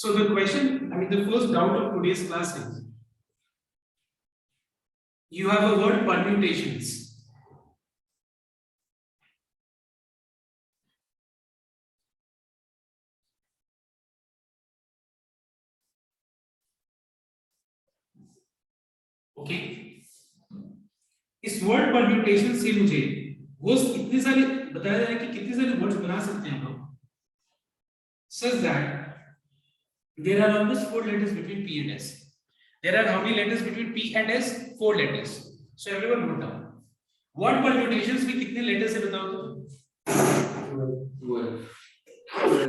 So the question, the first doubt of today's class is, you have a word permutations. Okay, इस word permutation से मुझे वो इतने सारे बताया जा रहा है कि कितने सारे वर्ड्स बना सकते हैं हम लोग, such that there are almost 4 letters between P and S. There are how many letters between P and S? 4 letters. So everyone note down. Word permutations में कितने letters है बताओ तो?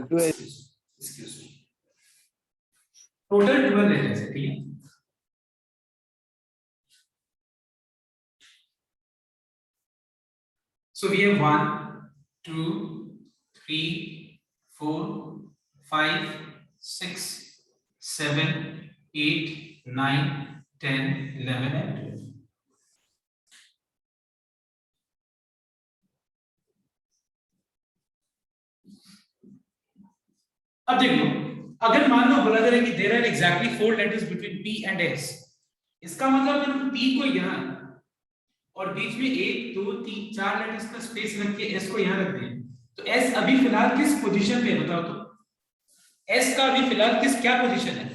12. Excuse me. Total 12 letters है, ठीक है? So we have 1, 2, 3, 4, 5, 6, 7, 8, 9, 10, 11 and 12. अब देखो, अगर मान लो बोला जा रहा है कि there are exactly 4 letters between P and S, इसका मतलब अगर हम P को यहाँ और बीच में 1, 2, 3, 4 लेटर्स का स्पेस रख के S को यहाँ रख दें, तो S अभी फिलहाल किस पोजीशन पे है बताओ तो? S का अभी फिलहाल क्या पोजीशन है?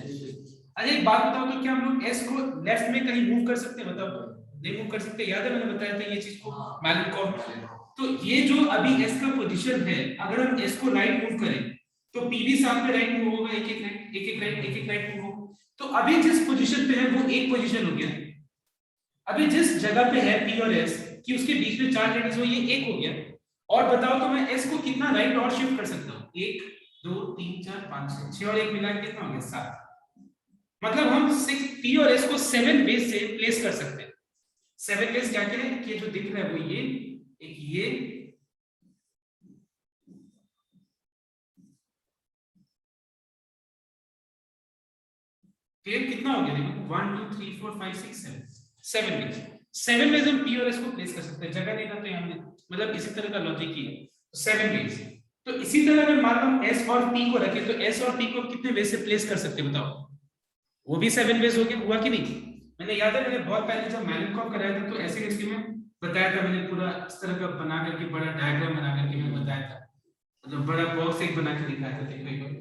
अरे एक बात बताओ तो, क्या हम लोग S को लेफ्ट में कहीं मूव कर सकते हैं बताओ? नहीं मूव कर सकते, याद है मैंने बताया था ये चीज को मैलिकॉम। तो ये जो अभी S का पोजीशन है, अगर हम S को राइट मूव करें तो P भी साथ में राइट मूव होगा, एक एक राइट मूव होगा। तो अभी जिस पोजीशन पे है वो एक पोजीशन हो गया, अभी जिस जगह पे है P और S कि उसके बीच में 4 लेटर्स हो, ये एक हो गया। और बताओ तो मैं S को कितना राइट और शिफ्ट कर सकता हूँ? 1, 2, 3, 4, 5, 6 और 1 मिला के कितना हो गया? 7। मतलब हम 6 P और S को 7 वेज से प्लेस कर सकते हैं। 7 वेज क्या क्या है कि जो दिख रहा है वो ये, एक ये, क्लियर? कितना हो गया देखो, 1 2 3 4 5 6 7 वेज। 7 वेज हम P और S को प्लेस कर सकते हैं, जगह नहीं था तो यहाँ पे मतलब इसी तरह का लॉजिक ही है। 7 वेज। तो इसी तरह अगर मान लो S और P को रखें तो S और P को कितने वेज से प्लेस कर सकते हैं बताओ? वो भी 7 वेज हो गया, हुआ कि नहीं? मैंने याद है मैंने बहुत पहले जब मैलिकॉम कराया था तो ऐसे करके मैं बताया था, मैंने पूरा इस तरह का बना करके बड़ा डायग्राम बना करके मैं बताया था, मतलब बड़ा बॉक्स एक बना के दिखाया था। देखो एक बार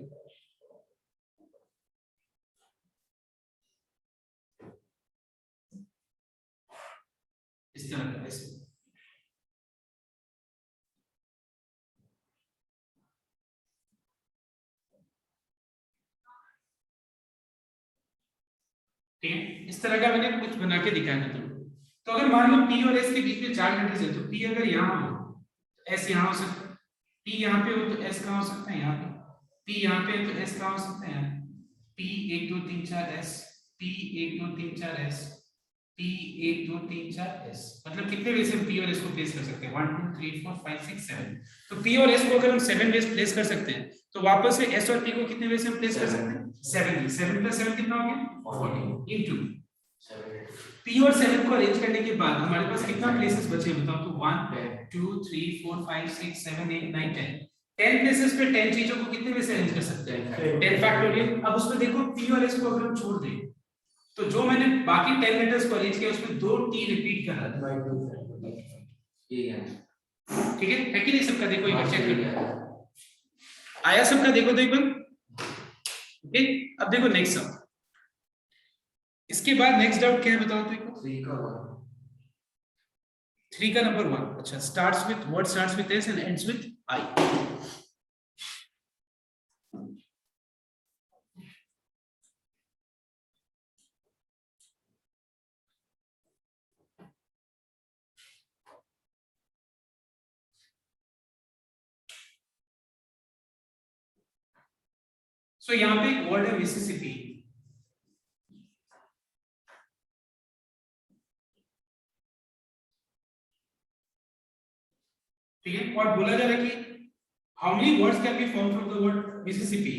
इस तरह का, ऐसे ठीक है, इस तरह का मैंने कुछ बना के दिखाया था तुमको। तो अगर मान लो P और S के बीच में 4 लेटर्स है, तो P अगर यहाँ हो तो S यहाँ हो सकता है, P यहाँ पे हो तो S कहाँ हो सकता है? यहाँ पे। P यहाँ पे है तो S कहाँ हो सकता है? यहाँ। P 1 2 3 4 S, P 1 2 3 4 S, P 1 2 3 4 S। मतलब कितने वेज से P और S को प्लेस कर सकते हैं? 1 2 3 4 5 6 7। तो P और S को अगर हम 7 वेज प्लेस कर सकते हैं तो वापस से S और P को कितने वेज से हम प्लेस कर सकते हैं? 7। 7 + 7 कितना हो गया? 14 इनटू P और 7 को अरेंज करने के बाद हमारे पास कितना प्लेसेस बचे हैं बताओ तो? 1 2 3 4 5 6 7 8 9 10। 10 प्लेसेस पे 10 चीजों को कितने में से अरेंज कर सकते हैं? 10 फैक्टोरियल। अब उसमें देखो P और S को अगर हम छोड़ दें तो जो मैंने बाकी 10 लेटर्स को अरेंज किया उसमें 2 T रिपीट कर रहा था, ठीक है कि नहीं? सबका देखो एक बार चेक करो, आया सबका? देखो तो एक बार, ओके। अब देखो नेक्स्ट सब, इसके बाद नेक्स्ट डाउट क्या है बताओ तो? 3 का नंबर 1, अच्छा, starts with, word starts with S and ends with I। सो यहाँ पे एक वर्ड है मिसिसिपी, ठीक है? और बोला जा रहा है कि how many words can be form from the word Mississippi,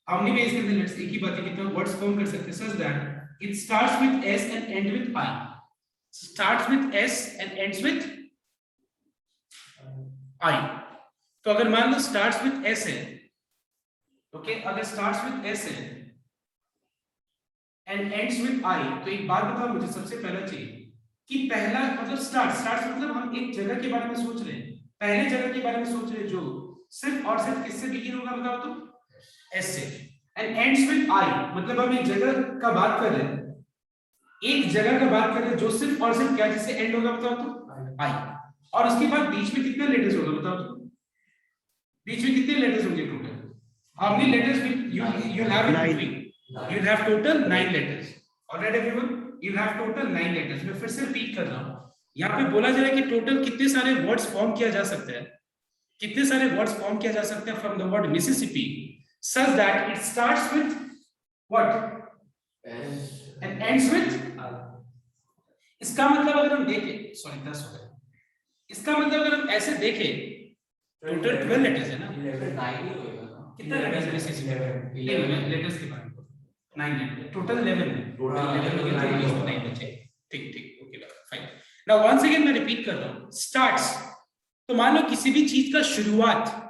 how many ways can let's, एक ही बात है कितना वर्ड्स फॉर्म कर सकते हैं, सच that it starts with S and and with I। Starts with S and ends with I। तो अगर मान लो स्टार्ट्स विद S है ओके अगर स्टार्ट्स विद एस है एंड एंड्स विद आई, तो एक बात बताओ मुझे सबसे पहला चीज कि पहला मतलब स्टार्ट मतलब हम एक जगह के बारे में सोच रहे हैं, पहले जगह के बारे में सोच रहे हैं जो सिर्फ और सिर्फ किससे बिगिन होगा बताओ तो एस से, एंड एंड्स विद आई मतलब हम एक जगह का बात कर रहे हैं, एक जगह का बात कर रहे हैं जो सिर्फ और सिर्फ क्या जिससे एंड होगा बताओ तो आई, और उसके बाद बीच में कितने लेटर्स होगा बताओ तो, बीच में कितने लेटर्स होंगे total, how many letters you have in between, you have total 9 letters, alright everyone, you have total 9 letters। मैं फिर से रिपीट कर रहा हूं, यहाँ पे बोला जा रहा है कि टोटल कितने सारे वर्ड्स फॉर्म किया जा सकता है, कितने सारे वर्ड्स फॉर्म किया जा सकते हैं from the word Mississippi such that it starts with what and ends with, इसका मतलब अगर हम देखें सॉरी 10 हो गए, इसका मतलब अगर हम ऐसे देखें टोटल 12 लेटर्स है ना, कितना लेटर्स है मिसिसिपी, 11 लेटर्स के बारे में 9 लेटर्स टोटल 11 है, टोटल 11 हो गया तो 9 बचे, ठीक ठीक okay fine. Now once again मैं रिपीट कर रहा हूं स्टार्ट्स, तो मान लो किसी भी चीज का शुरुआत,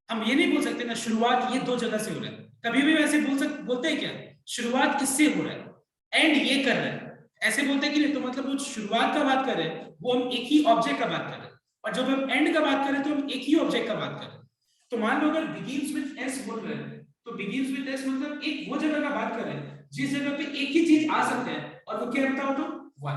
हम ये नहीं बोल सकते ना शुरुआत ये दो जगह से हो रहा है, कभी भी वैसे बोलते हैं क्या शुरुआत इससे हो रहा है एंड ये कर रहा है, ऐसे बोलते हैं कि नहीं, तो मतलब वो शुरुआत का बात कर रहे हैं वो हम एक ही ऑब्जेक्ट का बात कर रहे हैं, और जब हम एंड का बात कर रहे हैं तो हम एक ही ऑब्जेक्ट का बात कर रहे हैं। तो मान लो अगर बिगिंस विद एस बोल रहे हैं तो बिगिंस विद एस मतलब एक वो जगह का बात कर रहे हैं जिस जगह पे एक ही चीज आ सकता है, और वो क्या बताओ तो वन,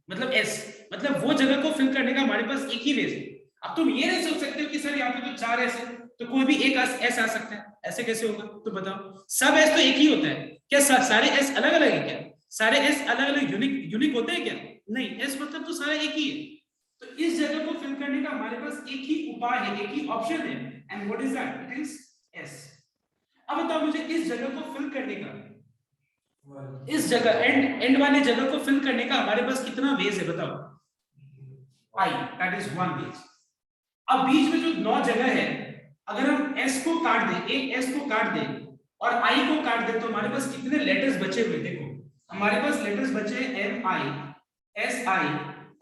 मतलब एस मतलब वो जगह को फिल करने का हमारे पास एक ही वेज है। अब तुम ये नहीं सोच सकते हो कि सर यहाँ पे तो 4 एस है तो कोई भी एक एस आ सकता है, ऐसे कैसे होगा, तो बताओ सब एस तो एक ही होता है क्या, सारे एस अलग अलग है क्या, सारे एस अलग अलग यूनिक होते हैं क्या, नहीं, एस मतलब तो सारा एक ही है। तो इस जगह को फिल करने का हमारे पास एक ही उपाय है, एक ही ऑप्शन है, and what is that, it is S. अब बताओ मुझे इस जगह को फिल करने का, इस जगह एंड वाले जगह को फिल करने का हमारे पास कितना वेज है बताओ, आई, दैट इज वन वेज। अब बीच में जो 9 जगह है अगर हम एस को काट दें, एक एस को काट दें और आई को काट दें तो हमारे पास कितने लेटर्स बचे हुए, देखो हमारे पास लेटर्स बचे M I S I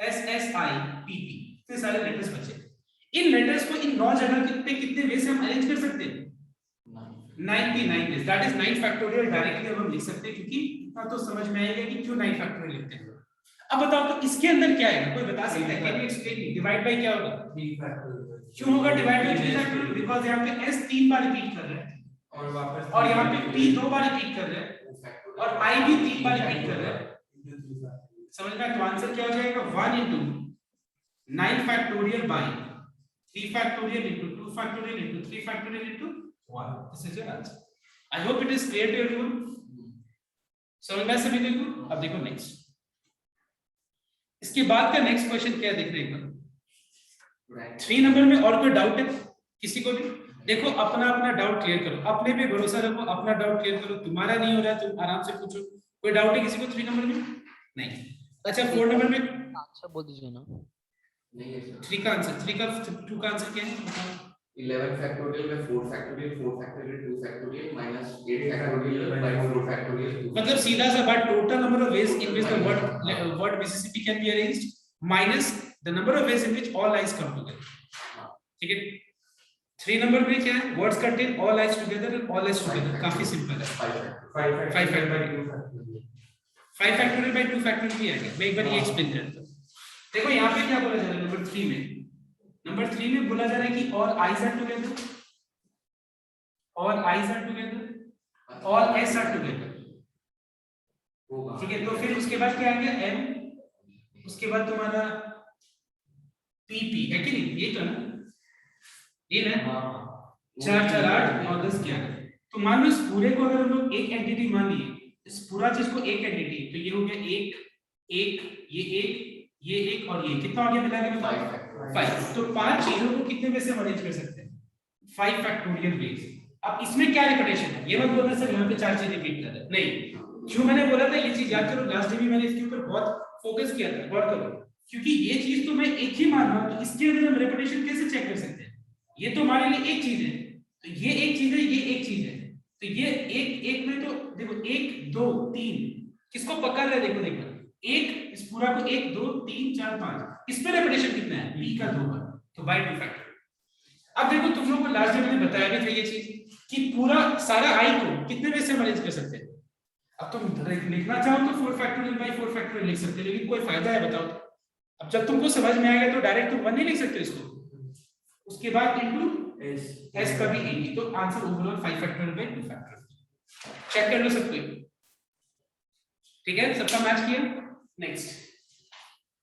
S S I P P, इतने सारे लेटर्स बचे। इन लेटर्स को इन 9 जगह पे कितने वे से हम अरेंज कर सकते हैं, 99 ways, that is 9 factorial directly हम लिख सकते हैं, क्योंकि इतना तो समझ में आएगा कि क्यों 9 फैक्टोरियल लिखते हैं। अब बताओ तो इसके अंदर क्या है, कोई बता सकता है, can you explain, divide by क्या होगा, 3 फैक्टोरियल, क्यों होगा डिवाइड बाय 3 फैक्टोरियल, बिकॉज़ यहाँ पे s 3 बार रिपीट कर रहा है और वापस, और यहाँ पे p 2 बार रिपीट कर रहा है और i भी 3 बार रिपीट कर रहा है, समझ में? तो आंसर क्या हो जाएगा 1 into 9 factorial by 3 factorial into 2 factorial into 3 factorial into 1, this is your answer। I hope it is clear to everyone, समझ में सभी को? अब देखो नेक्स्ट, इसके बाद का नेक्स्ट क्वेश्चन क्या है देखने का, 3 नंबर में और कोई डाउट है किसी को भी? देखो अपना अपना डाउट क्लियर करो, अपने पे भरोसा रखो, अपना डाउट क्लियर करो, तुम्हारा नहीं हो रहा है तुम आराम से पूछो, कोई डाउट है किसी को 3 नंबर में? नहीं। अच्छा 4 नंबर में आंसर बोल दीजिए ना। नहीं है सर, 3 का आंसर, 3 का 2 का आंसर क्या है, 11 फैक्टोरियल में 4 factorial 4 factorial 2 factorial minus 8 factorial by 4 factorial, मतलब सीधा सा बात, total number of ways in which the word Mississippi can be arranged minus the number of ways in which all lines come together, ठीक है। 3 number में क्या है, words contain all lines together and all lines together, काफी simple है, 5 factorial by 2 factorial भी आएगा, मैं एक बार ये एक्सप्लेन करता हूं। देखो यहाँ पे क्या बोला जा रहा है नंबर 3 में, नंबर 3 में बोला जा रहा है कि all I's are together, all I's are together, all S are together, ठीक है। तो फिर उसके बाद क्या आ गया एम, उसके बाद तुम्हारा पी पी है कि नहीं, ये तो ना, ये ना 4 4 8 9 10 11, तो मान लो इस पूरे को अगर हम लोग एक एंटिटी मान लिए, इस पूरा चीज को एक एंटिटी, तो ये हो गया ये एक और ये कितना हो गया मिला के 5, तो 5 चीजों को कितने में से अरेंज कर सकते हैं, 5 फैक्टोरियल वेज। अब इसमें क्या रिपीटेशन है, ये मत बोलना सर यहाँ पे 4 चीजें रिपीट कर रहे हैं, नहीं, क्यों मैंने बोला था ये चीज याद करो, लास्ट डे भी मैंने इसके ऊपर बहुत फोकस किया था, गौर करो, क्योंकि ये चीज तो मैं एक ही मान रहा हूं, तो इसके अंदर हम रिपीटेशन कैसे चेक कर सकते हैं, ये तो हमारे लिए एक चीज है, तो ये एक चीज है, ये एक चीज है, तो ये एक में तो देखो 1 2 3 किसको पकड़ रहे, देखो एक, इस पूरा को 1 2 3 4 5, इस पे रिपीटेशन कितना है, b का 2 बार, तो बाय 2 फैक्टर। अब देखो तुम लोगों को लास्ट डे मैंने बताया भी था ये चीज, कि पूरा सारा i को कितने में से हम अरेंज कर सकते हैं। अब तुम लिखना चाहो तो 4 फैक्टोरियल बाय 4 फैक्टोरियल लिख सकते हो, लेकिन कोई फायदा है बताओ तो? अब जब तुमको समझ में आएगा तो डायरेक्ट तुम 1 नहीं लिख सकते इसको, उसके बाद इनटू s कभी a, तो answer overall 5 factorial by 2 factorial. Check कर लो सब कोई, ठीक है, सबका मैच किया। नेक्स्ट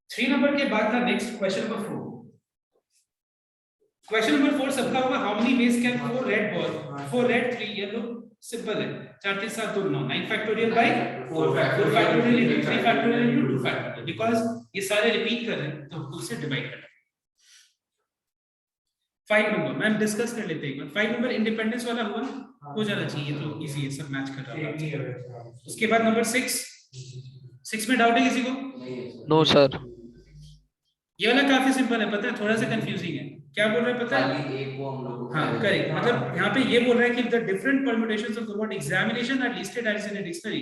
3 नंबर के बाद का next question number 4। Question number 4 सबका होगा how many ways can 4 red ball 4 red 3 yellow, simple है, 4 3 7 2 9 9 factorial by 4 factorial into 3 factorial into 2 factorial, because ये सारे रिपीट कर रहे हैं तो उससे डिवाइड करना। 5 नंबर मैम डिस्कस कर लेते हैं एक बार। 5 नंबर इंडिपेंडेंस वाला हुआ ना, हो जाना चाहिए, तो इजी है, सब मैच कर रहा है। उसके बाद नंबर 6 में डाउट है किसी को? No sir. ये वाला काफी सिंपल है, पता है, थोड़ा सा कंफ्यूजिंग है। क्या बोल रहा है पता है? एक को हम लोग हाँ करेक्ट, मतलब यहाँ पे ये बोल रहा है कि the different permutations of the word examination are listed as in a dictionary.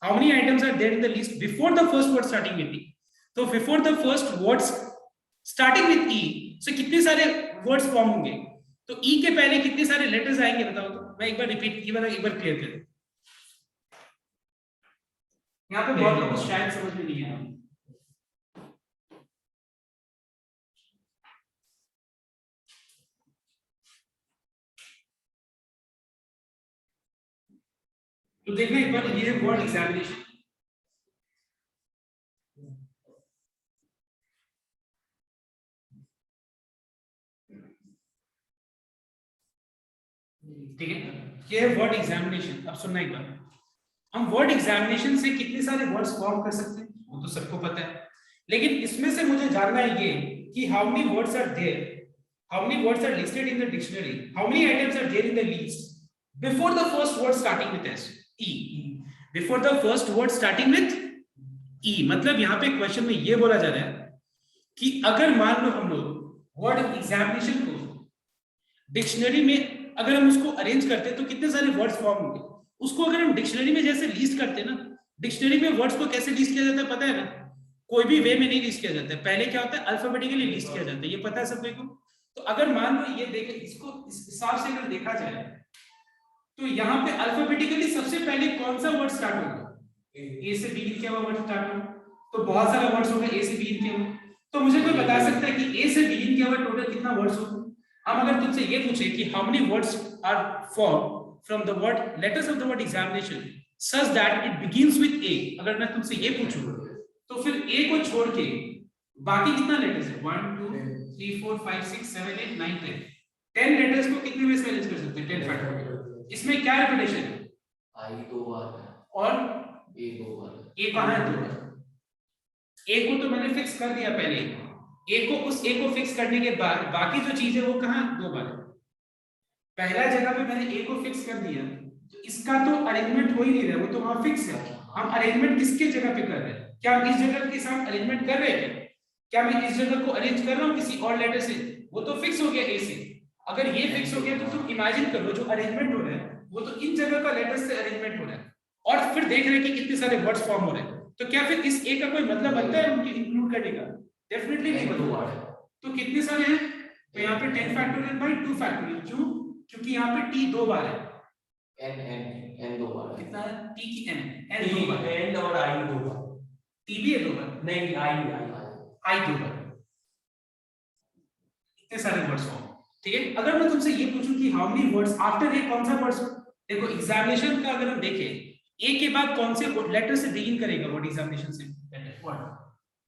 How many items are there in the list before the first word starting with E? तो before the first words starting with E, so कितने सारे words form होंगे? तो E के पहले कितने सारे letters आएंगे बताओ तो? मैं एक बार रिपीट, ये वाला एक बार क्लियर कर दूं। यहाँ पे बहुत लोगों को शायद समझ में नहीं आया। तो देखना एक बार, ये है वर्ड एग्जामिनेशन। ठीक है, ये है वर्ड एग्जामिनेशन। अब सुनना एक बार, हम वर्ड एग्जामिनेशन से कितने सारे वर्ड्स फॉर्म कर सकते हैं वो तो सबको पता है, लेकिन इसमें से मुझे जानना है ये कि how many words are there, how many words are listed in the dictionary, how many items are there in the list before the first word starting with S E, before the first word starting with E. मतलब यहाँ पे question में ये बोला जा रहा है कि अगर मान लो हम लोग वर्ड एग्जामिनेशन को डिक्शनरी में अगर हम उसको अरेंज करते हैं तो कितने सारे वर्ड्स फॉर्म होंगे। उसको अगर हम डिक्शनरी में जैसे लिस्ट करते हैं ना, डिक्शनरी में वर्ड्स को कैसे लिस्ट किया जाता है पता है ना? कोई भी वे में नहीं लिस्ट किया जाता है, पहले क्या होता है अल्फाबेटिकली लिस्ट किया जाता है, ये पता है सबको को। तो अगर मान लो ये देखें, इसको इस हिसाब से अगर देखा जाए तो यहाँ पे अल्फाबेटिकली सबसे पहले कौन सा वर्ड स्टार्ट होगा? ए से बिगिन किया हुआ वर्ड स्टार्ट होगा, तो बहुत सारे वर्ड्स होंगे ए से बिगिन किया हुआ। तो मुझे कोई बता सकता है कि ए से बिगिन किया हुआ टोटल कितना वर्ड्स होगा? अब अगर तुमसे ये पूछे कि how many words are form from the word letters of the word examination such that it begins with A, अगर मैं तुमसे ये पूछूं तो फिर ए को छोड़ के बाकी कितना लेटर्स है? 1 2 3 4 5 6 7 8 9 10 लेटर्स को कितने में से अरेंज कर सकते हैं? 10 फैक्टोरियल। इसमें क्या रिपीटेशन है? आई 2 बार और ए 2 बार। ए कहां है? 2 बार। ए को तो मैंने फिक्स कर दिया पहले, ए को उस ए को फिक्स करने के बाद बाकी जो चीज है वो कहां? 2 बार। पहला जगह पे मैंने ए को फिक्स कर दिया तो इसका तो अरेंजमेंट हो ही नहीं रहा, वो तो वहां फिक्स है। हम अरेंजमेंट किसके जगह पे कर रहे हैं? क्या हम इस जगह के साथ अरेंजमेंट कर रहे हैं? क्या मैं इस जगह को अरेंज कर रहा हूं किसी और लेटर से? वो तो फिक्स हो गया ए से। अगर ये फिक्स हो गया तो तुम इमेजिन करो जो अरेंजमेंट हो रहा है वो तो इन जगह का लेटर से अरेंजमेंट हो रहा है, और फिर देख रहे हैं कि कितने सारे वर्ड्स फॉर्म हो रहे हैं। तो क्या फिर इस ए का कोई मतलब बनता है उनके इंक्लूड करने का? डेफिनेटली नहीं बनता। तो कितने सारे हैं? तो यहाँ पे 10 फैक्टोरियल बाय 2 फैक्टोरियल। क्यों? क्योंकि यहाँ पे t 2 बार है। n 2 बार कितना है? t की n 2 बार, n और i 2 बार, t भी है 2 बार, नहीं i i 2 बार। इतने सारे वर्ड्स फॉर्म, ठीक है। अगर मैं तुमसे ये पूछूं कि how many words after a, कौन सा वर्ड्स? देखो एग्जामिनेशन का अगर हम देखें ए के बाद कौन से लेटर से बिगिन करेगा वर्ड एग्जामिनेशन से? वर्ड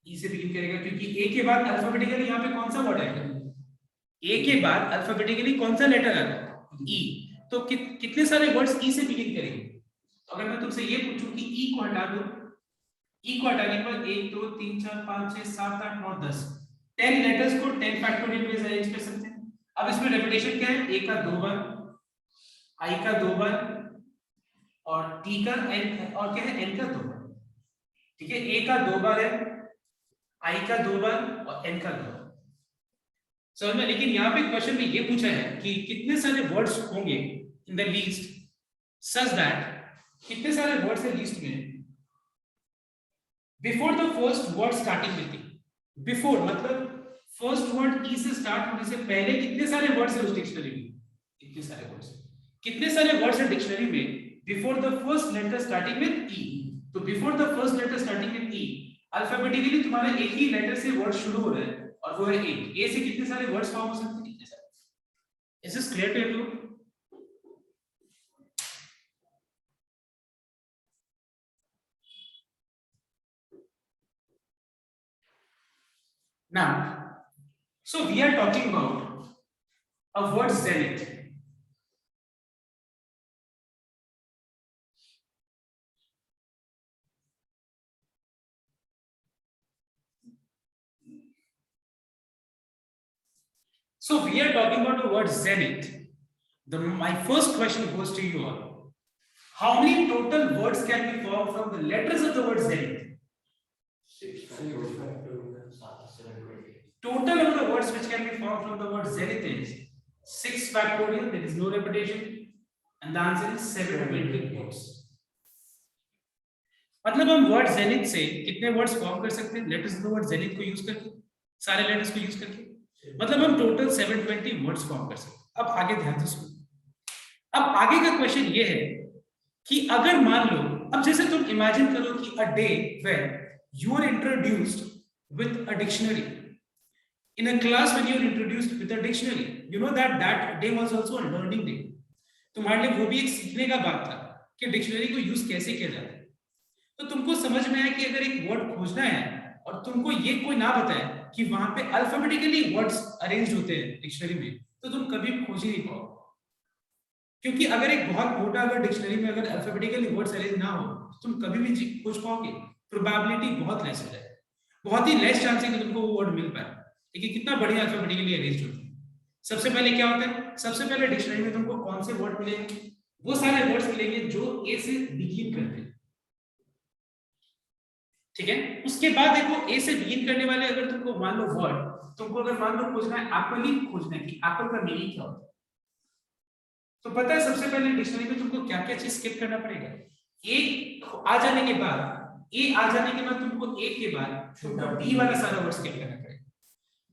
ई से बिगिन करेगा, क्योंकि ए के बाद अल्फाबेटिकली यहाँ पे कौन सा वर्ड आएगा? ए के बाद अल्फाबेटिकली कौन सा लेटर आएगा? ई। तो कितने सारे वर्ड्स ई से बिगिन करेंगे? तो अगर मैं तुमसे ये पूछूं कि ई को हटा दो, ई को हटाने पर 1 2 3 4 5 6 7 8 9 10 10 लेटर्स को 10 फैक्टोरियल में अरेंज कर सकते हैं। अब इसमें रिपीटेशन क्या है? ए का 2 बार, आई का 2 बार, और टी का एन, और क्या है? एन का 2 बार। ठीक है, ए का 2 बार है, आई का 2 बार और एन का 2 बार। समझ में? लेकिन यहाँ पे क्वेश्चन में ये पूछा है कि कितने सारे वर्ड्स होंगे इन द लिस्ट सच दैट, कितने सारे वर्ड्स है लिस्ट में before the first word starting with E. Before मतलब फर्स्ट वर्ड ई से स्टार्ट होने से पहले कितने सारे वर्ड्स है उस डिक्शनरी में? कितने सारे वर्ड्स? कितने सारे वर्ड्स हैं डिक्शनरी में before the first letter starting with E? तो before the first letter starting with E alphabetically तुम्हारा एक ही लेटर से वर्ड शुरू हो रहा है और वो है ए। ए से कितने सारे वर्ड्स फॉर्म हो सकते हैं? कितने सारे? Is this clear to you? Now, so we are talking about a word zenith. So we are talking about the word zenith. My first question goes to you all. How many total words can be formed from the letters of the word zenith? 6 Total number of words which can be formed from the word zenith is 6 factorial, there is no repetition, and the answer is 720 words. मतलब हम word zenith से कितने words form कर सकते हैं? Letters of the word zenith को use करके, सारे लेटर्स को यूज करके, मतलब हम टोटल 720 वर्ड्स फॉर्म कर सकते हैं। अब आगे ध्यान से सुनो। अब आगे का क्वेश्चन ये है कि अगर मान लो, अब जैसे तुम इमेजिन करो कि a day where you are introduced with a dictionary. In a class when you are introduced with a dictionary, you know that day was also a learning day. तुम्हारे लिए वो भी एक सीखने का बात था कि डिक्शनरी को यूज कैसे किया जाता है। तो तुमको समझ में आया कि अगर एक वर्ड खोजना है और तुमको ये कोई ना बताए कि वहां पे अल्फाबेटिकली वर्ड्स अरेंज होते हैं डिक्शनरी में, तो तुम कभी खोज ही नहीं पाओ। क्योंकि अगर एक बहुत मोटा अगर डिक्शनरी में अगर अल्फाबेटिकली वर्ड्स अरेंज ना हो तो तुम कभी भी खोज पाओगे? प्रोबेबिलिटी बहुत लेस हो जाए, बहुत ही लेस चांस है कि तुमको वो वर्ड मिल पाए। देखिए कितना बढ़िया अल्फाबेटिकली अरेंज होते हैं। सबसे पहले क्या होता है? सबसे पहले डिक्शनरी में तुमको कौन से वर्ड मिलेंगे? वो सारे वर्ड्स मिलेंगे जो ए से बिगिन करते हैं, ठीक है। उसके बाद देखो ए से बिगिन करने वाले अगर तुमको मान लो वर्ड, तुमको अगर मान लो खोजना है एप्पल ही खोजना है कि एप्पल का मीनिंग क्या होता है, तो पता है सबसे पहले डिक्शनरी में तुमको क्या क्या चीज स्किप करना पड़ेगा। ए आ जाने के बाद तुमको ए के बाद तुमको बी वाला सारा वर्ड स्किप करना पड़ेगा,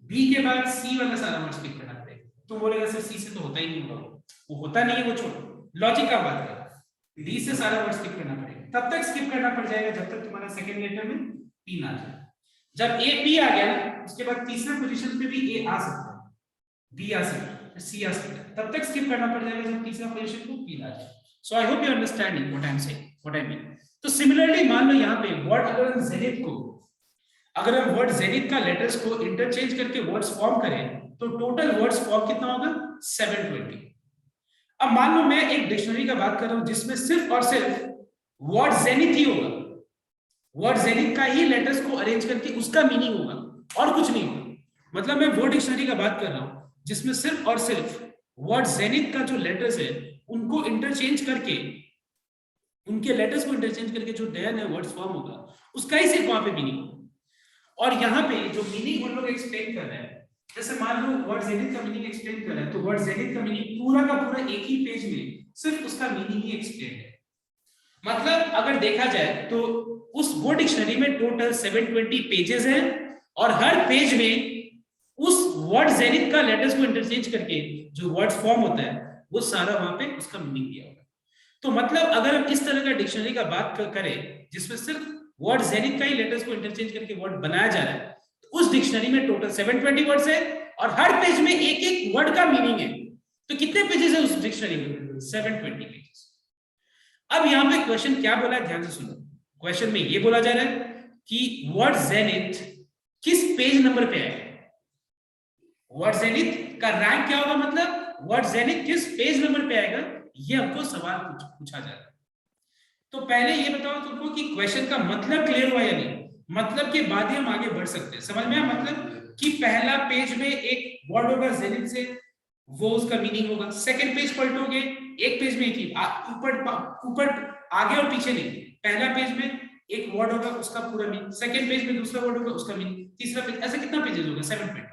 बी के बाद सी वाला सारा वर्ड स्किप करना पड़ेगा। तुम बोलेगा सर सी से तो होता ही नहीं होगा, वो होता नहीं है, वो छोड़ो, लॉजिक का बात है। डी से सारा वर्ड स्किप करना पड़ेगा, तब तक स्किप करना पड़ जाएगा जब तक तुम्हारा सेकंड लेटर में पी ना जाए। जब ए पी आ गया उसके बाद तीसरे पोजीशन पे भी ए आ सकता है, बी आ सकता है, सी आ सकता है, तब तक स्किप करना पड़ जाएगा जब तीसरा पोजीशन को पी ना जाए। So I hope you understanding what I am saying, what I mean. तो सिमिलरली मान लो यहाँ पे वर्ड अगर हम जेनिथ का लेटर्स को इंटरचेंज करके वर्ड्स फॉर्म करें तो टोटल वर्ड्स फॉर्म कितना होगा? 720। अब मान लो मैं एक डिक्शनरी का बात कर रहा हूं जिसमें सिर्फ और सिर्फ वर्ड जेनिथ ही होगा, वर्ड जेनिथ का ही लेटर्स को अरेंज करके उसका मीनिंग होगा और कुछ नहीं होगा। मतलब मैं वो डिक्शनरी का बात कर रहा हूं जिसमें सिर्फ और सिर्फ वर्ड जेनिथ का जो लेटर्स है उनको इंटरचेंज करके, उनके लेटर्स को इंटरचेंज करके जो नया नया वर्ड्स फॉर्म होगा उसका ही सिर्फ वहां पे मीनिंग होगा। और यहाँ पे जो मीनिंग उन लोग एक्सप्लेन कर रहे हैं, जैसे मान लो वर्ड जेनिथ का मीनिंग एक्सप्लेन कर रहे हैं तो वर्ड जेनिथ का मीनिंग पूरा का पूरा एक ही पेज में सिर्फ उसका मीनिंग ही एक्सप्लेन है। मतलब अगर देखा जाए तो उस वो डिक्शनरी में टोटल 720 पेजेस हैं और हर पेज में उस वर्ड जेनिथ का लेटर्स को इंटरचेंज करके जो वर्ड्स फॉर्म होता है वो सारा वहां पे उसका मीनिंग दिया होगा। तो मतलब अगर हम इस तरह का डिक्शनरी का बात करें जिसमें सिर्फ वर्ड जेनिथ का ही लेटर्स को इंटरचेंज करके वर्ड बनाया जा रहा है तो उस डिक्शनरी में टोटल 720 वर्ड्स है और हर पेज में एक एक वर्ड का मीनिंग है। तो कितने पेजेस है उस डिक्शनरी में? 720 पेजेस। अब यहाँ पे क्वेश्चन क्या बोला है, ध्यान से सुनो। क्वेश्चन में ये बोला जा रहा है कि वर्ड जेनिथ किस पेज नंबर पे है? वर्ड जेनिथ का रैंक क्या होगा, मतलब वर्ड जेनिथ किस पेज नंबर पे आएगा, ये हमको सवाल पूछा जा रहा है। तो पहले ये बताओ तुमको कि क्वेश्चन का मतलब क्लियर हुआ या नहीं? मतलब के बाद ही हम आगे बढ़ सकते हैं। समझ में आया? मतलब कि पहला पेज में एक वर्ड होगा जेनिथ से, वो उसका मीनिंग होगा। सेकंड पेज पलटोगे एक पेज में ही ऊपर आगे और पीछे नहीं, पहला पेज में एक वर्ड होगा उसका पूरा मीनिंग, सेकंड पेज में दूसरा वर्ड होगा उसका मीनिंग, तीसरा पेज, ऐसे कितना पेजेस होगा? 7 पेज।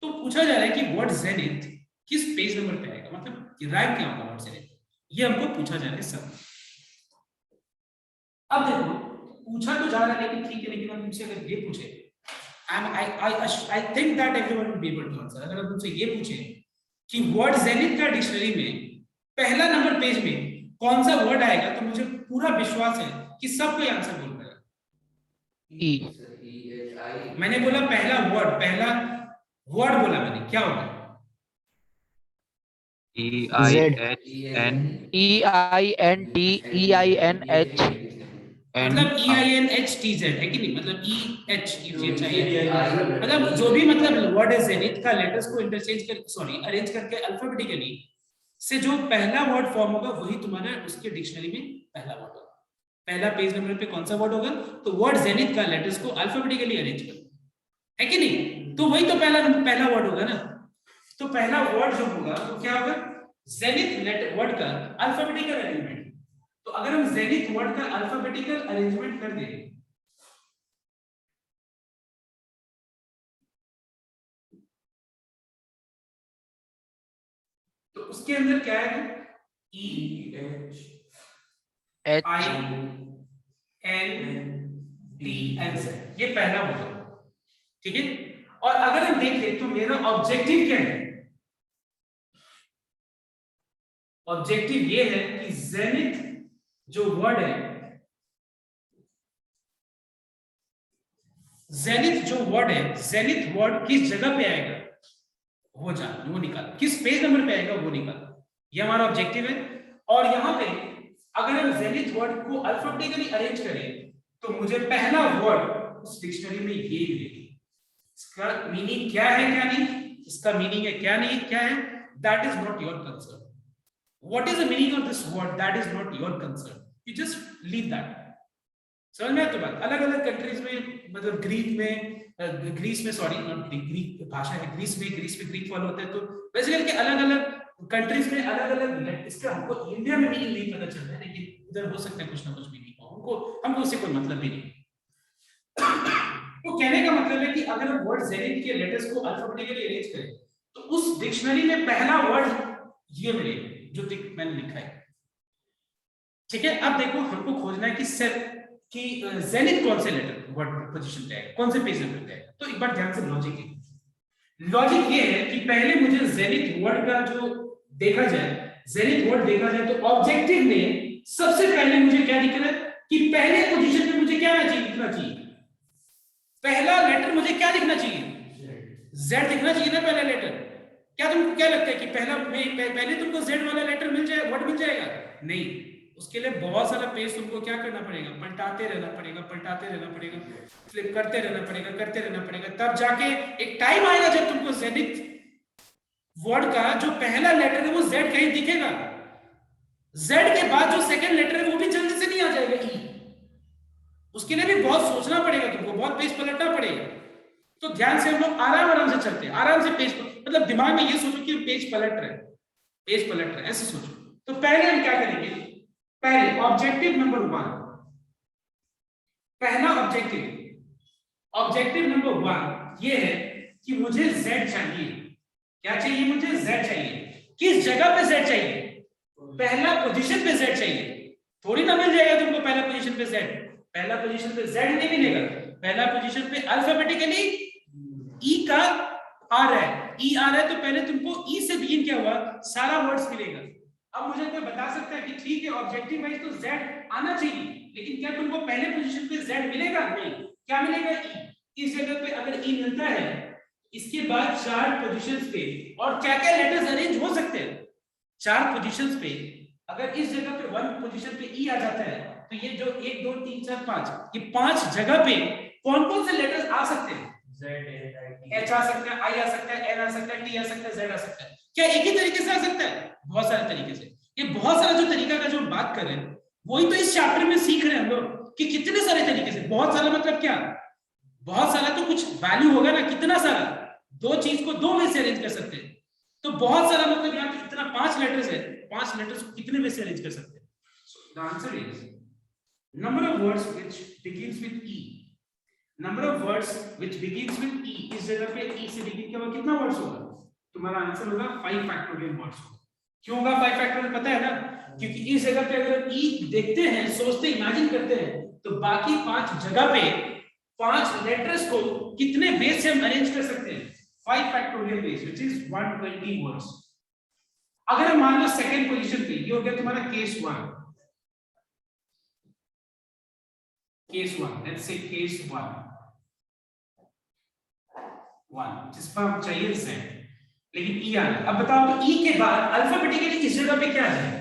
तो पूछा जा रहा है कि वर्ड जेनिथ किस पेज नंबर पे आएगा, मतलब रैंक क्या होगा वर्ड जेनिथ, ये हमको पूछा जा रहा है सब। अब देखो पूछा तो जा रहा है लेकिन ठीक है, लेकिन हम तुमसे अगर ये पूछे I think that everyone will be able to answer। अगर हम तुमसे ये पूछे कि वर्ड जेनिथ का डिक्शनरी में पहला नंबर पेज में कौन सा वर्ड आएगा तो मुझे पूरा विश्वास है कि सब कोई आंसर बोल पाएगा। मैंने बोला पहला वर्ड बोला मैंने, क्या होगा? EINTEINH मतलब EINHTZ है कि नहीं, मतलब EH चाहिए, मतलब जो भी मतलब वर्ड है जेनिथ का लेटर्स को इंटरचेंज कर अरेंज करके अल्फाबेटिकली से जो पहला वर्ड फॉर्म होगा वही तुम्हारा उसके डिक्शनरी में पहला वर्ड होगा। पहला पेज नंबर पे कौन सा वर्ड होगा तो वर्ड जेनिथ का लेटर्स को अल्फाबेटिकली अरेंज करो, है कि नहीं? तो वही तो पहला वर्ड होगा ना। तो पहला वर्ड जो होगा वो क्या होगा? जेनिथ लेटर वर्ड का अल्फाबेटिकल अरेंजमेंट। तो अगर हम जेनिथ वर्ड का अल्फाबेटिकल अरेंजमेंट कर दें तो उसके अंदर क्या है? EHINTZ, ये पहला वर्ड होगा, ठीक है? और अगर हम देखें तो मेरा ऑब्जेक्टिव क्या है? ऑब्जेक्टिव ये है कि जेनिथ जो वर्ड है, जेनिथ वर्ड किस जगह पे आएगा वो निकाल, किस पेज नंबर पे आएगा वो निकाल, ये हमारा ऑब्जेक्टिव है। और यहां पे अगर हम जेनिथ वर्ड को अल्फाबेटिकली अरेंज करें तो मुझे पहला वर्ड उस डिक्शनरी में ये मिलेगी। इसका मीनिंग क्या है क्या नहीं, इसका मीनिंग है क्या नहीं क्या है, that is not your concern. What is the meaning of this word? That is not your concern. You just leave that. समझ में? तो बात अलग अलग कंट्रीज में, मतलब ग्रीस में सॉरी नॉट ग्रीक भाषा है, ग्रीस में ग्रीक फॉलो होता है, तो बेसिकली के अलग अलग कंट्रीज में अलग अलग इसका हमको इंडिया में मीनिंग नहीं पता चल रहा है, लेकिन उधर हो सकता है कुछ ना कुछ मीनिंग हो, हमको उससे कोई मतलब भी नहीं। तो कहने का मतलब है कि अगर हम वर्ड जेनिथ के लेटर्स को अल्फाबेटिकली अरेंज करें तो उस डिक्शनरी में पहला वर्ड ये मिलेगा जो मैंने लिखा है, ठीक है? अब देखो हमको खोजना है कि जेनिथ कौन से लेटर वर्ड पोजीशन पे आएगा, कौन से पेज नंबर पे आएगा। तो एक बार ध्यान से लॉजिक ये है कि पहले मुझे जेनिथ वर्ड का जो देखा जाए, जेनिथ वर्ड देखा जाए तो ऑब्जेक्टिव में सबसे पहले मुझे क्या दिख रहा है कि पहले पोजीशन पे मुझे क्या दिखना चाहिए, पहला लेटर मुझे क्या दिखना चाहिए? Z दिखना चाहिए ना पहला लेटर। क्या तुमको क्या लगता है कि पहले तुमको Z वाला लेटर मिल जाए, वर्ड मिल जाएगा? नहीं, उसके लिए बहुत सारा पेज तुमको क्या करना पड़ेगा, पलटाते रहना पड़ेगा, फ्लिप करते रहना पड़ेगा, तब जाके एक टाइम आएगा जब तुमको जेनिथ वर्ड का जो पहला लेटर है वो Z कहीं दिखेगा। Z के बाद जो सेकंड लेटर है वो भी जल्दी से नहीं आ जाएगा E, उसके लिए भी बहुत सोचना पड़ेगा तुमको, बहुत पेज पलटना पड़ेगा। तो ध्यान से हम लोग आराम से चलते हैं, आराम से पेज मतलब दिमाग में ये सोचो कि पेज पलट रहे ऐसे सोचो। तो पहले हम क्या करेंगे, पहले ऑब्जेक्टिव नंबर 1, पहला ऑब्जेक्टिव नंबर 1 ये है कि मुझे Z चाहिए। क्या चाहिए? मुझे Z चाहिए। किस जगह पे Z चाहिए? पहला पोजीशन पे Z चाहिए। थोड़ी ना मिल जाएगा तुमको पहला पोजीशन पे Z, पहला पोजीशन पे Z नहीं मिलेगा, पहला पोजीशन पे अल्फाबेटिकली E का आ रहा है, तो पहले तुमको E से बिगिन किया हुआ सारा वर्ड्स मिलेगा। अब मुझे कोई बता सकता है कि ठीक है ऑब्जेक्टिव वाइज तो Z आना चाहिए, लेकिन क्या तुमको पहले पोजीशन पे Z मिलेगा? नहीं। क्या मिलेगा? E। इस जगह पे अगर E मिलता है, इसके बाद 4 पोजीशंस पे और क्या-क्या लेटर्स अरेंज हो सकते हैं 4 पोजीशंस पे। अगर इस जगह पे 1 पोजीशन पे E आ जाता है तो ये जो 1 2 3 4 5 ये 5 जगह पे कौन-कौन से लेटर्स आ सकते हैं? Z, H आ सकता है, I आ सकता है, N आ सकता है, T आ सकता है, Z आ सकता है। क्या एक ही तरीके से आ सकता है? बहुत सारे तरीके से। ये बहुत सारा जो तरीका का जो हम बात कर रहे हैं वही तो इस चैप्टर में सीख रहे हैं हम लोग कि कितने सारे तरीके से। बहुत सारा मतलब क्या? बहुत सारा तो कुछ वैल्यू होगा ना, कितना सारा? 2 चीज को 2 में से अरेंज कर सकते हैं। तो बहुत सारा मतलब यहाँ पे इतना 5 लेटर्स है, 5 लेटर्स को कितने में से अरेंज कर सकते हैं? So the answer is number of words which begins with E. Number of words which begins with E, इस जगह पे E से begin किया हुआ कितना वर्ड्स होगा? तुम्हारा आंसर होगा 5 फैक्टोरियल वर्ड्स होगा। क्यों होगा 5 फैक्टोरियल? पता है ना, क्योंकि इस जगह पे अगर E देखते हैं, सोचते इमेजिन करते हैं तो बाकी 5 जगह पे 5 लेटर्स को कितने बेस से हम अरेंज कर सकते हैं? 5 factorial base, which is 120 words. अगर हम मान लो सेकंड पोजीशन पे, ये हो गया तुम्हारा केस 1, लेट्स से केस 1 जिस पर हम चाहिए z, लेकिन e आ रहा है। अब बताओ तो e के बाद अल्फाबेटिकली इस जगह पे क्या आ जाएगा?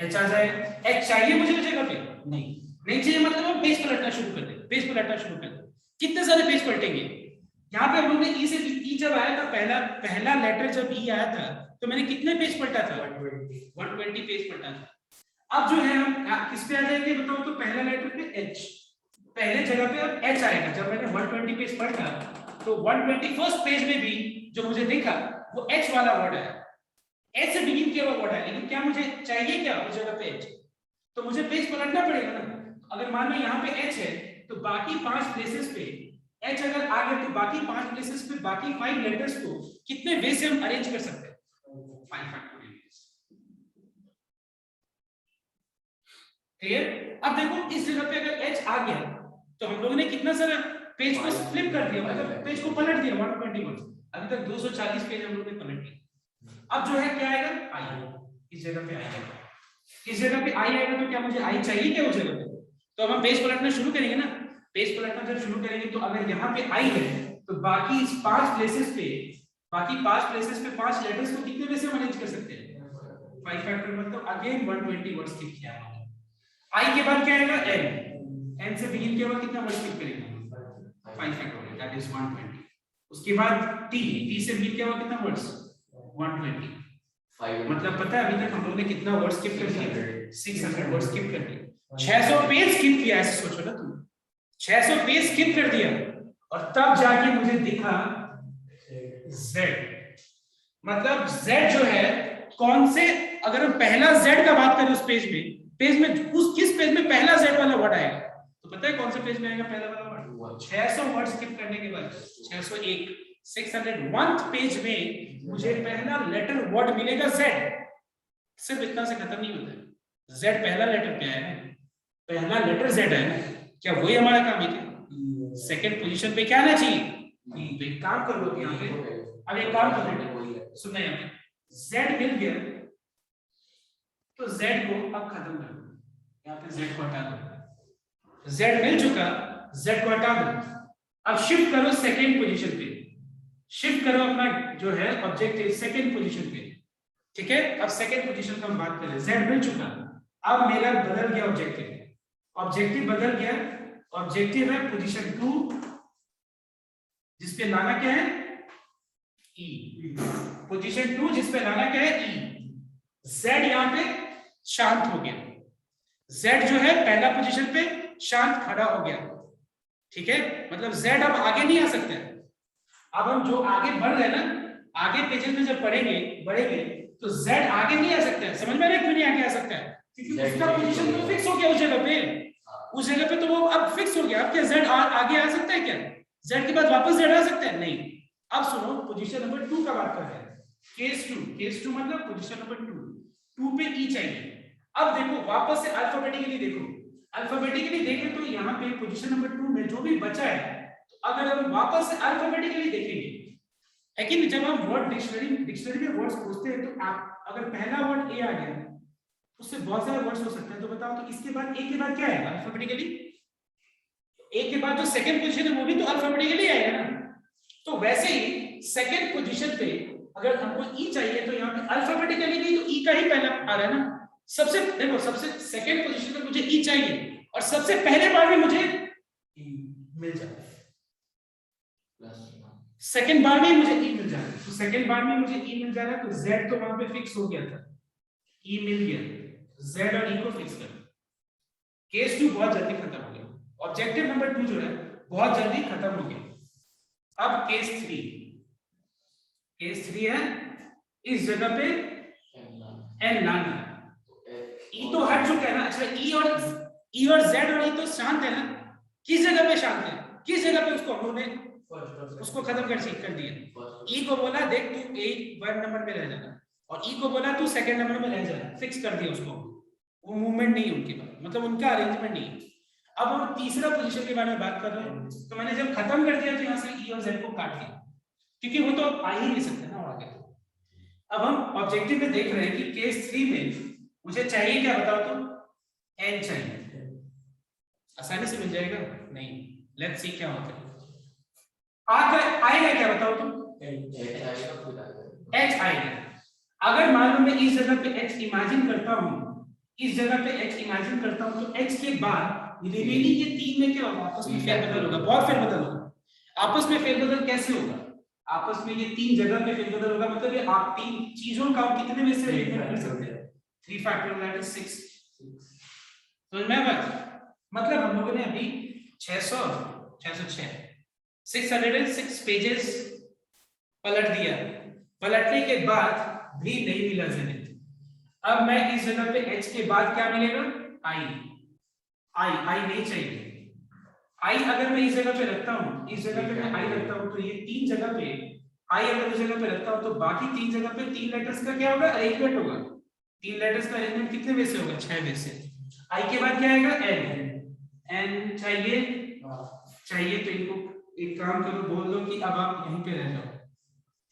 h आ जाएगा। h चाहिए मुझे उस जगह पे? नहीं चाहिए, मतलब हम पेज पलटना शुरू कर दे। कितने सारे पेज पलटेंगे? यहाँ पे हम लोग ने e से e जब आया था, पहला लेटर जब e आया था तो मैंने कितने पेज पलटा था? 120 पेज पलटा था। अब जो है हम किस पे आ जाएंगे बताओ तो? पहला लेटर पे h, पहले जगह पे अब h आएगा। जब मैंने 120 पेज पढ़ा तो 121st पेज में भी जो मुझे दिखा वो h वाला वर्ड है, h से बिगिन किया हुआ वर्ड है। लेकिन क्या मुझे चाहिए क्या उस जगह पे h? तो मुझे पेज पलटना पड़ेगा ना। अगर मान लो यहाँ पे h है तो बाकी 5 प्लेसेस पे h अगर आ गया तो बाकी 5 प्लेसेस पे बाकी 5 लेटर्स को कितने वे से हम अरेंज कर सकते हैं? 5 फैक्टोरियल। क्लियर? अब देखो इस जगह पे अगर h आ गया तो हम लोगों ने कितना सारा पेज को फ्लिप कर दिया, मतलब पेज को पलट दिया 121। अभी तक 240 पेज हम लोगों ने पलट दिए। अब जो है क्या आएगा? i, इस जगह पे i आएगा। इस जगह पे i आएगा तो क्या मुझे i चाहिए क्या उस जगह पे? तो अब हम पेज पलटना शुरू करेंगे ना। पेज पलटना जब शुरू करेंगे तो अगर यहाँ पे i है तो बाकी इस 5 प्लेसेस पे 5 लेटर्स को कितने में से मैनेज कर सकते हैं? 5 फैक्टर, मतलब अगेन 120 वर्ड्स स्किप किया है। i के बाद क्या आएगा? n से बिगिन किया हुआ कितना वर्ड स्किप करेंगे? 5 फैक्टोरियल, दैट इज 120। उसके बाद t से बिगिन किया हुआ कितना वर्ड्स? 120। 5, मतलब पता है अभी तक हम लोग ने कितना वर्ड स्किप कर दिया? 600 वर्ड स्किप कर दिए। 600 पेज स्किप किया, ऐसे सोचो ना तुम। 600 पेज स्किप कर दिया और तब जाके मुझे दिखा z। मतलब z जो है कौन से, अगर हम पहला z का बात करें उस पेज में उस किस पेज में पहला z वाला वर्ड आएगा? तो पता है कौन से पेज में आएगा पहला वाला वर्ड? 600 वर्ड स्किप करने के बाद 601 601th पेज में मुझे पहला लेटर वर्ड मिलेगा z। सिर्फ इतना से खत्म नहीं होता है। z पहला लेटर क्या है? पहला लेटर z है ना। क्या वही हमारा काम है क्या? सेकंड पोजीशन पे क्या आना चाहिए? तो एक काम कर लो यहाँ पे, अब एक काम कर लो, सुनना यहाँ पे, z मिल गया तो z को अब खत्म कर दो। यहाँ पे z को हटा दो। z मिल चुका, z को हटा दो। अब शिफ्ट करो सेकंड पोजीशन पे, शिफ्ट करो अपना जो है ऑब्जेक्टिव सेकंड पोजीशन पे। ठीक है, अब सेकंड पोजीशन का हम बात करें। z मिल चुका, अब मेरा बदल गया ऑब्जेक्टिव बदल गया। ऑब्जेक्टिव है पोजीशन 2 जिसपे लाना क्या है? e। पोजीशन 2 जिसपे लाना क्या है? e। z यहाँ पे शांत हो गया। z जो है पहला पोजीशन पे शांत खड़ा हो गया। ठीक है, मतलब z अब आगे नहीं आ सकता है। अब हम जो आगे बढ़ रहे हैं ना, आगे पेजेस में जब बढ़ेंगे तो z आगे नहीं आ सकता है। समझ में आ रहा है क्यों नहीं आगे आ सकता है? क्योंकि उसका पोजीशन तो फिक्स हो गया उस जगह पे, तो वो अब फिक्स हो गया। अब क्या z आगे आ सकता है क्या? z के बाद वापस z आ सकता है? नहीं। अब सुनो, पोजीशन नंबर 2 का बात कर रहे हैं। केस 2 मतलब पोजीशन नंबर 2 पे e चाहिए। अब देखो वापस से अल्फाबेटिकली देखें तो यहाँ पे पोजीशन नंबर 2 में जो भी बचा है, तो अगर हम वापस से अल्फाबेटिकली देखेंगे है कि जब हम वर्ड डिक्शनरी में वर्ड्स खोजते हैं तो आप अगर पहला वर्ड ए आ गया उससे बहुत सारे वर्ड्स हो सकते हैं। तो बताओ तो इसके बाद ए के बाद क्या आएगा अल्फाबेटिकली? ए के बाद जो सेकंड पोजीशन है वो भी तो अल्फाबेटिकली आएगा ना। तो वैसे ही सेकंड पोजीशन पे अगर हमको ई चाहिए तो यहाँ पे अल्फाबेटिकली भी तो ई का ही पहला आ रहा है ना। सबसे देखो, सबसे सेकंड पोजीशन पे मुझे ई चाहिए और सबसे पहले बार में मुझे ई मिल जाता है। सेकंड बार में मुझे ई मिल जाता है, तो सेकंड बार में मुझे ई मिल जा रहा है तो z तो वहां पे फिक्स हो गया था, ई मिल गया, z और ई को फिक्स कर। केस 2 बहुत जल्दी खत्म हो गया। ऑब्जेक्टिव नंबर 2 जो है बहुत जल्दी खत्म हो गया। अब केस 3 है, इस जगह पे n लाना। ई तो हट चुका है ना। अच्छा, ई और z और ई तो शांत है ना। किस जगह पे शांत है? किस जगह पे उसको हम लोगों ने उसको खत्म कर दिया। ई को बोला देख तू 1 नंबर पे रह जाना और ई को बोला तू सेकंड नंबर पे रह जाना। फिक्स कर दिया उसको, वो मूवमेंट नहीं है उनके पास, मतलब उनका अरेंजमेंट नहीं है। अब हम तीसरा पोजीशन के बारे में बात कर रहे हैं। तो मैंने जब खत्म कर दिया तो यहाँ से ई और z को काट दिया क्योंकि वो तो आ ही नहीं सकते ना आगे। अब हम ऑब्जेक्टिव में देख रहे हैं कि केस 3 में मुझे चाहिए क्या, बताओ तो, n चाहिए। आसानी से मिल जाएगा? नहीं, लेट्स सी क्या होता है। आएगा क्या, बताओ तो, h आएगा। अगर मान लो मैं इस जगह पे h इमेजिन करता हूं, इस जगह पे h इमेजिन करता हूं, तो h के बाद रिमेनिंग के 3 में क्या होगा, आपस में फेरबदल होगा, बहुत फेरबदल होगा। आपस में फेरबदल कैसे होगा, आपस में ये 3 जगह पे फेरबदल होगा, मतलब ये आप 3 चीजों का कितने में से रिप्रेजेंट कर सकते हैं, 3 फैक्टोरियल दैट इज 6। तो मैं मतलब हम लोगों ने अभी 606 पेजेस पलट दिया, पलटने के बाद भी नहीं मिला जेनिथ। अब मैं इस जगह पे h के बाद क्या मिलेगा, i नहीं चाहिए। i अगर मैं इस जगह पे रखता हूं, इस जगह पे मैं i रखता हूं, तो ये 3 जगह पे i अगर इस जगह पे रखता हूं, तो बाकी 3 जगह पे 3 लेटर्स का क्या होगा, अरेंजमेंट होगा। 3 लेटर्स का अरेंजमेंट कितने में से होगा, 6 में से। i के बाद क्या आएगा, n चाहिए तो इनको एक काम करो, बोल दो कि अब आप यहीं पे रह जाओ।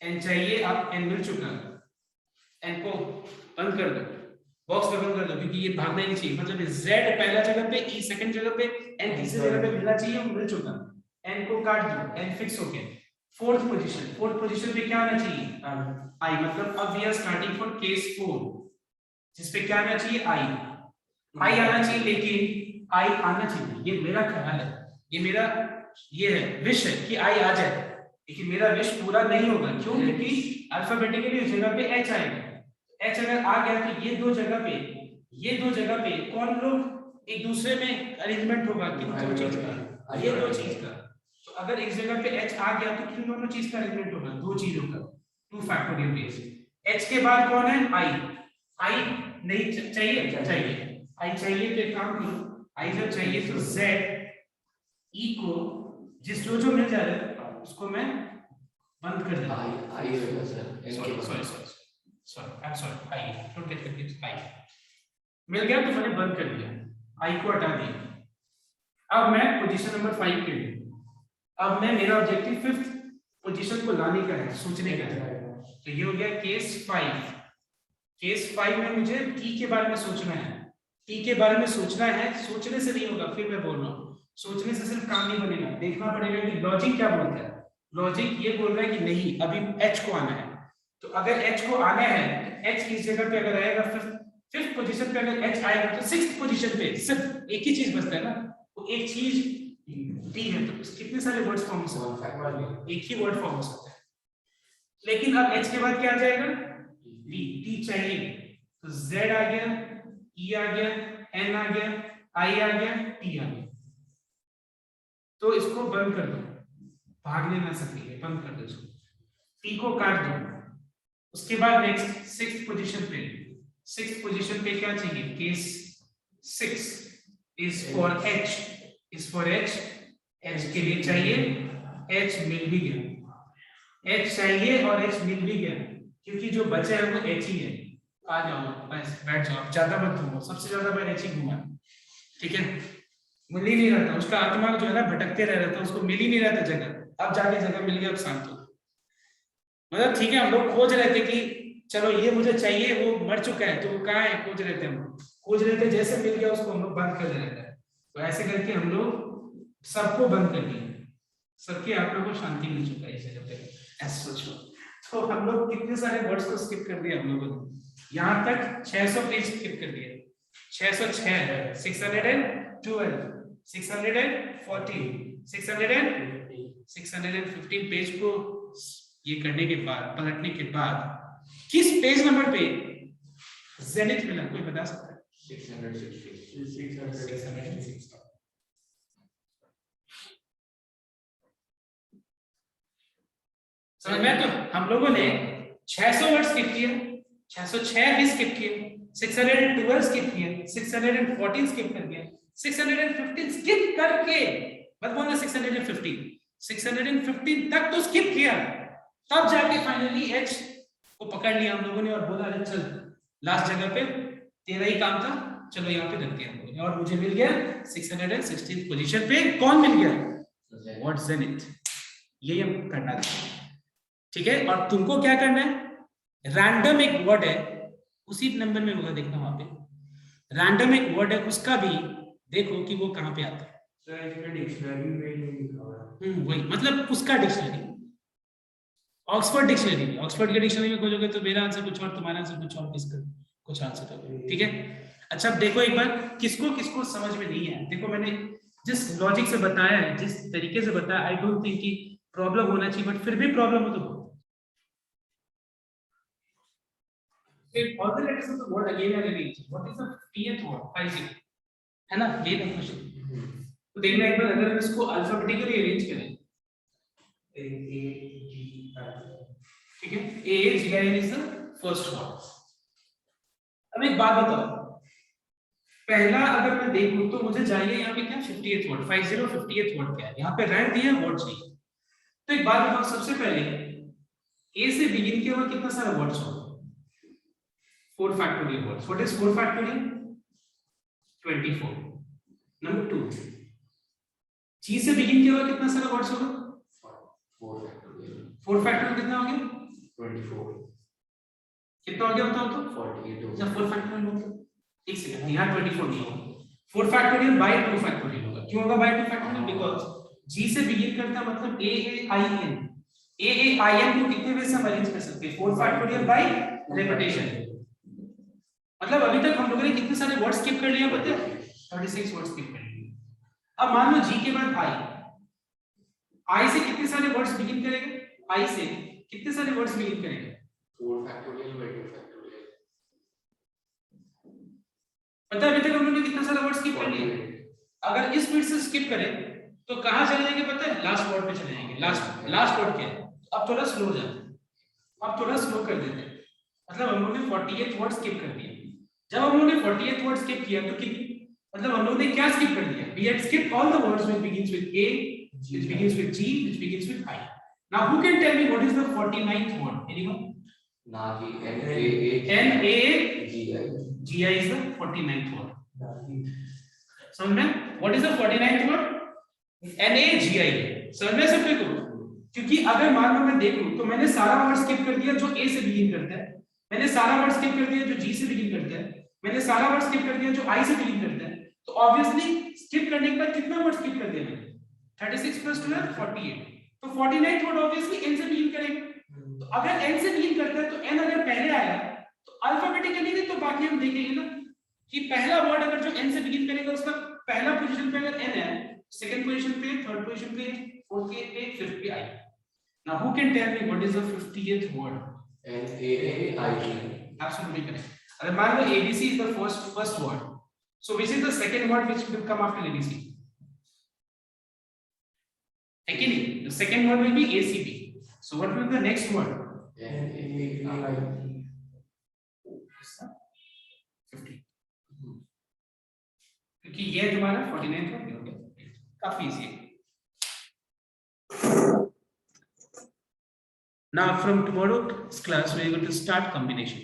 n चाहिए, आप n मिल चुका, n को बंद कर दो, बॉक्स में बंद कर दो, क्योंकि ये भागना ही नहीं चाहिए। मतलब z पहला जगह पे, e सेकंड जगह पे, n तीसरी जगह पे मिलना चाहिए, वो मिल चुका। n को काट दो, n फिक्स हो गया। फोर्थ पोजीशन पे क्या आना चाहिए, i। मतलब अब we are starting for case 4, जिस पे क्या आना चाहिए, i आना चाहिए, लेकिन i आना चाहिए, ये मेरा ख्याल है, ये मेरा ये है विश है कि i आ जाए, लेकिन मेरा विश पूरा नहीं होगा। क्यों, क्योंकि अल्फाबेटिकली इस जगह पे h आएगा। h अगर आ गया तो ये दो जगह पे कौन लोग एक दूसरे में अरेंजमेंट होगा, किन दो चीज का, ये दो चीज का। तो अगर इस जगह पे h आ गया तो किन दोनों चीज का अरेंजमेंट होगा, दो चीजों का, 2 फैक्टोरियल बेस। h के बाद कौन है, i नहीं चाहिए, i चाहिए तो एक काम करो, i जब चाहिए तो z e को जिस जो मिल जा रहा है उसको मैं बंद कर देता हूं। मिल गया तो मैंने बंद कर दिया, i को हटा दिया। अब मैं पोजीशन नंबर 5 के लिए, अब मैं मेरा ऑब्जेक्टिव 5th पोजीशन को लाने का है, सोचने का है। तो ये हो गया केस 5। केस 5 में मुझे t के बारे में सोचना है, t के बारे में सोचना है, सोचने से नहीं होगा, फिर मैं बोल रहा हूँ, सोचने से सिर्फ काम नहीं बनेगा, देखना पड़ेगा कि लॉजिक क्या बोलता है। लॉजिक ये बोल रहा है कि नहीं अभी h को आना है, तो अगर h को आना है तो h इस जगह पे अगर आएगा, फिफ्थ पोजीशन पे अगर h आएगा तो 6th पोजीशन पे सिर्फ एक ही चीज बचता है ना, वो एक चीज t है, तो कितने सारे वर्ड्स फॉर्म हो सकते हैं, एक ही वर्ड फॉर्म हो सकता है। लेकिन अब h के बाद क्या आ जाएगा, t चाहिए, तो z आ गया, e आ गया, n आ गया, i आ गया, t आ गया। तो इसको बंद कर दो, भागने ना सकेंगे, बंद कर दो इसको, t को काट दो। उसके बाद नेक्स्ट 6th पोजीशन पे क्या चाहिए, case 6 is for h, h के लिए चाहिए, h मिल भी गया, h चाहिए और h मिल भी गया, क्योंकि जो बचा है वो h ही है। आ जाओ बस बैठ जाओ, ज्यादा मत घूमो, सबसे ज्यादा बार h ही घूमा, ठीक है। मिल ही नहीं रहा था, उसका आत्मा जो है ना भटकते रह रहा था, उसको मिल ही नहीं रहा था जगह, अब जाके जगह मिल गया, अब शांत हो। मतलब ठीक है, हम लोग खोज रहे थे कि चलो ये मुझे चाहिए, वो मर चुका है, तो वो कहाँ है, खोज रहे थे, जैसे मिल गया उसको हम लोग बंद कर दे रहे थे। तो ऐसे करके हम लोग सबको बंद कर दिए, सबके आत्मा को शांति मिल चुका है इस जगह पे, ऐसे सोचो। तो हम लोग कितने सारे वर्ड्स को स्किप कर दिया हम लोगों ने, यहाँ तक 600 पेज स्किप कर दिए, 606, 612, 614, 615 पेज को ये करने के बाद, पलटने के बाद किस पेज नंबर पे जेनिथ मिला, कोई बता सकता है? 660। समझ में? तो हम लोगों ने 600 वर्ड स्किप किए, 606 भी स्किप किए, 612 स्किप किए, 614 स्किप कर दिया, 615 स्किप करके, मत बोलना 615 तक तो स्किप किया, तब जाके फाइनली h को पकड़ लिया हम लोगों ने और बोला अरे चल लास्ट जगह पे तेरा ही काम था, चलो यहाँ पे रख दिया हम लोगों ने, और मुझे मिल गया 616 पोजीशन पे। कौन मिल गया? What zenith. ये हम करना था, ठीक है। और तुमको क्या करना है? रैंडम एक वर्ड है, उसी नंबर में होगा, देखना वहां पे रैंडम एक वर्ड है, उसका भी देखो कि वो कहाँ पे आता है। सर इसमें डिक्शनरी में नहीं लिखा हुआ है। वही मतलब उसका डिक्शनरी, ऑक्सफोर्ड डिक्शनरी में, ऑक्सफोर्ड के डिक्शनरी में खोजोगे तो मेरा आंसर कुछ और, तुम्हारा आंसर कुछ और, किसका कुछ आंसर होगा, ठीक है। अच्छा अब देखो एक बार किसको किसको समझ में नहीं है, देखो मैंने जिस लॉजिक से बताया है, जिस तरीके से बताया, आई डोंट थिंक कि प्रॉब्लम होना चाहिए, बट फिर भी प्रॉब्लम हो तो all the letters of the word again are arranged. What is the 50th word? 50 है ना, ये है क्वेश्चन। तो देखना एक बार, अगर हम इसको अल्फाबेटिकली अरेंज करें, A G I, ठीक है, A G I is the first word। अब एक बात बताओ, पहला अगर मैं देखूं तो मुझे चाहिए यहाँ पे क्या 50th वर्ड, 50 50th वर्ड क्या है, यहाँ पे रैंक दिया है, वर्ड चाहिए। तो एक बात बताओ, सबसे पहले A से बिगिन किया हुआ कितना सारा वर्ड्स होगा, 4 factorial words। What is 4 factorial? 24। Number 2, G से बिगिन किया हुआ कितना सारा वर्ड्स होगा, 4 factorial 4 factorial कितना हो गया, 24 कितना हो गया बताओ तो, 48 अच्छा 4 factorial मतलब एक सेकंड, यहाँ 24 नहीं होगा, 4 factorial by 2 factorial होगा। क्यों होगा by 2 factorial? बिकॉज़ G से बिगिन करता मतलब A A I N, A A I N को कितने वे से हम अरेंज कर सकते हैं, 4 factorial by repetition। मतलब अभी तक हम लोगों ने कितने सारे वर्ड स्किप कर लिया पता है, 36 वर्ड स्किप कर लिए। अब मान लो G के बाद I से कितने सारे वर्ड्स बिगिन करेंगे, I से कितने सारे वर्ड्स बिगिन करेंगे, 4 factorial by 2 factorial पता है अभी तक हम लोगों ने कितना सारा वर्ड स्किप कर लिया। अगर इस स्पीड से स्किप करें तो कहां चले जाएंगे पता है, लास्ट वर्ड पे चले जाएंगे। लास्ट वर्ड क्या है, अब थोड़ा स्लो हो जाते हैं, अब थोड़ा स्लो कर देते हैं, मतलब हम लोगों ने 48th वर्ड स्किप कर दिया। जब हम लोगों ने 48th वर्ड स्किप किया तो कितनी, मतलब हम लोगों ने क्या स्किप कर दिया, we had skipped all the words which begins with A, which begins with G, which begins with I। Now who can tell me what is the 49th word? Anyone? Nagi, N A G I G I is the 49th word। समझ में? What is the 49th word? N A G I। समझ में सबके को? क्योंकि अगर मान लो मैं देखूं तो मैंने सारा वर्ड स्किप कर दिया जो A से बिगिन करता है, मैंने सारा वर्ड स्किप कर दिया जो G से बिगिन करता है, मैंने सारा वर्ड स्किप कर दिया जो I से बिगिन करता है। तो ऑब्वियसली स्किप करने के बाद कितना वर्ड स्किप कर दिया मैंने, 36 + 12 48। तो 49th वर्ड ऑब्वियसली N से बिगिन करेगा। तो अगर N से बिगिन करता है तो N अगर पहले आया तो अल्फाबेटिकली नहीं, तो बाकी हम देखेंगे ना कि पहला वर्ड अगर जो N से बिगिन करेगा उसका पहला पोजीशन पे अगर N है, सेकंड पोजीशन पे, थर्ड पोजीशन पे, फोर्थ पे, फिफ्थ पे I। Now who can tell me what is the 50th word? N A I G। Absolutely correct। अगर मान लो ABC is the first word, so which is the second word which will come after ABC? है कि नहीं? The second word will be ACB। So what will be the next word? N A I G। 50। क्योंकि ये तुम्हारा 49th word हो गया, काफी easy है। Now from tomorrow's class we are going to start combination।